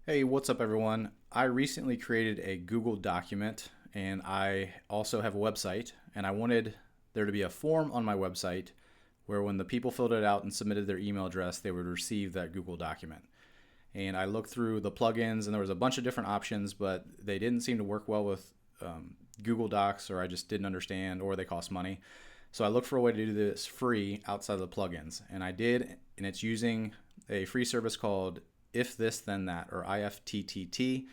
Hey, what's up, everyone? I recently created a Google document and I also have a website, and I wanted there to be a form on my website where when the people filled it out and submitted their email address, they would receive that Google document. And I looked through the plugins and there was a bunch of different options, but they didn't seem to work well with Google Docs, or I just didn't understand, or they cost money. So I looked for a way to do this free outside of the plugins, and I did, and it's using a free service called If This Then That, or IFTTT,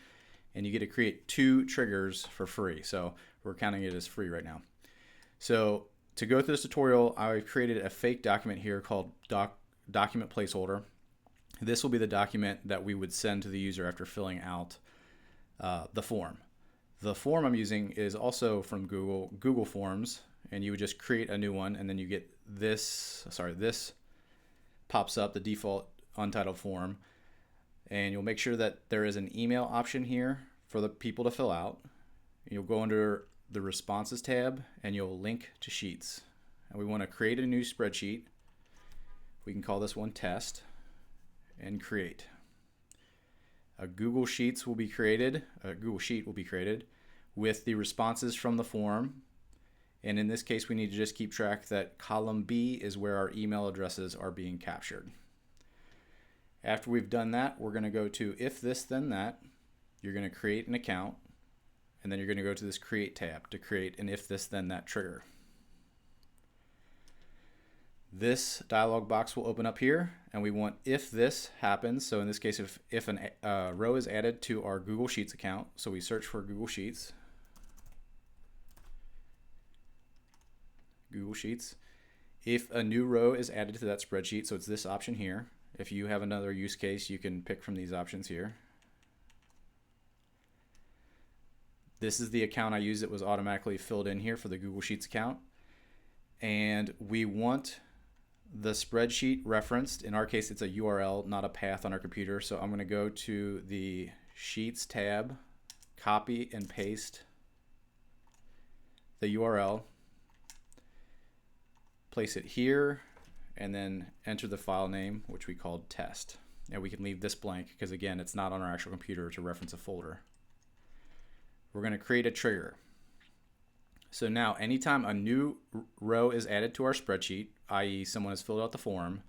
and you get to create two triggers for free. So we're counting it as free right now. So to go through this tutorial, I created a fake document here called document placeholder. This will be the document that we would send to the user after filling out the form. The form I'm using is also from Google Forms, and you would just create a new one, and then you get this pops up, the default untitled form, and you'll make sure that there is an email option here for the people to fill out. You'll go under the responses tab and you'll link to sheets. And we want to create a new spreadsheet. We can call this one test and create. A Google Sheet will be created with the responses from the form. And in this case, we need to just keep track that column B is where our email addresses are being captured. After we've done that, we're going to go to If This Then That. You're going to create an account, and then you're going to go to this Create tab to create an If This Then That trigger. This dialog box will open up here, and we want if this happens. So in this case, if a row is added to our Google Sheets account, so we search for Google Sheets. If a new row is added to that spreadsheet, so it's this option here. If you have another use case, you can pick from these options here. This is the account I used that was automatically filled in here for the Google Sheets account. And we want the spreadsheet referenced. In our case, it's a URL, not a path on our computer. So I'm going to go to the Sheets tab, copy and paste the URL, place it here, and then enter the file name, which we called test. And we can leave this blank because, again, it's not on our actual computer to reference a folder. We're going to create a trigger. So now anytime a new row is added to our spreadsheet, i.e. someone has filled out the form,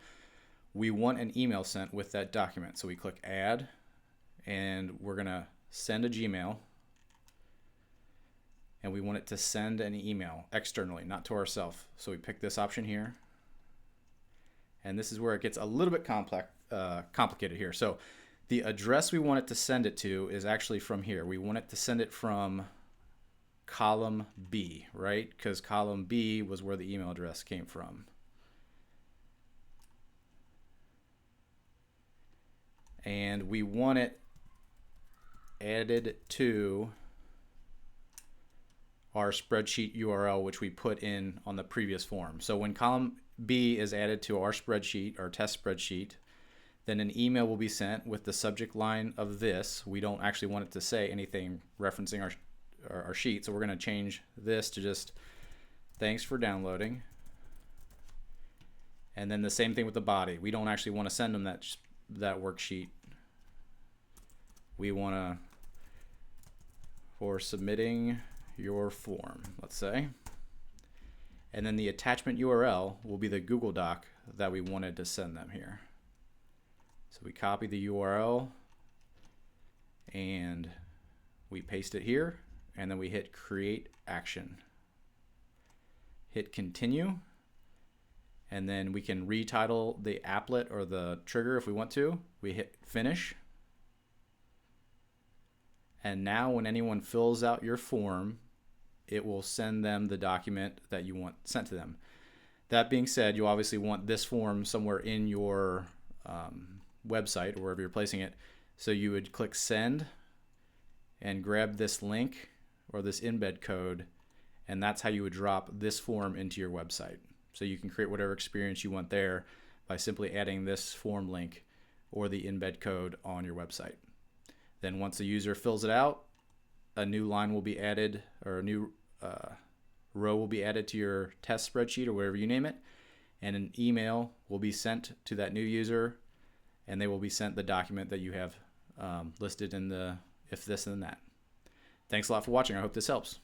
we want an email sent with that document. So we click add, and we're going to send a Gmail, and we want it to send an email externally, not to ourselves. So we pick this option here. And this is where it gets a little bit complicated here. So the address we want it to send it to is actually from here. We want it to send it from column B, right? Because column B was where the email address came from. And we want it added to our spreadsheet URL, which we put in on the previous form. So when column B is added to our spreadsheet, our test spreadsheet, then an email will be sent with the subject line of this. We don't actually want it to say anything referencing our sheet, so we're going to change this to just thanks for downloading. And then the same thing with the body. We don't actually want to send them that worksheet. We want to, for submitting your form, let's say. And then the attachment URL will be the Google Doc that we wanted to send them here. So we copy the URL and we paste it here, and then we hit create action. Hit continue, and then we can retitle the applet or the trigger if we want to. We hit finish. And now when anyone fills out your form, it will send them the document that you want sent to them. That being said, you obviously want this form somewhere in your website or wherever you're placing it. So you would click send and grab this link or this embed code, and that's how you would drop this form into your website. So you can create whatever experience you want there by simply adding this form link or the embed code on your website. Then once the user fills it out, a new line will be added, or a new row will be added to your test spreadsheet or whatever you name it, and an email will be sent to that new user, and they will be sent the document that you have listed in the if this then that. Thanks a lot for watching. I hope this helps.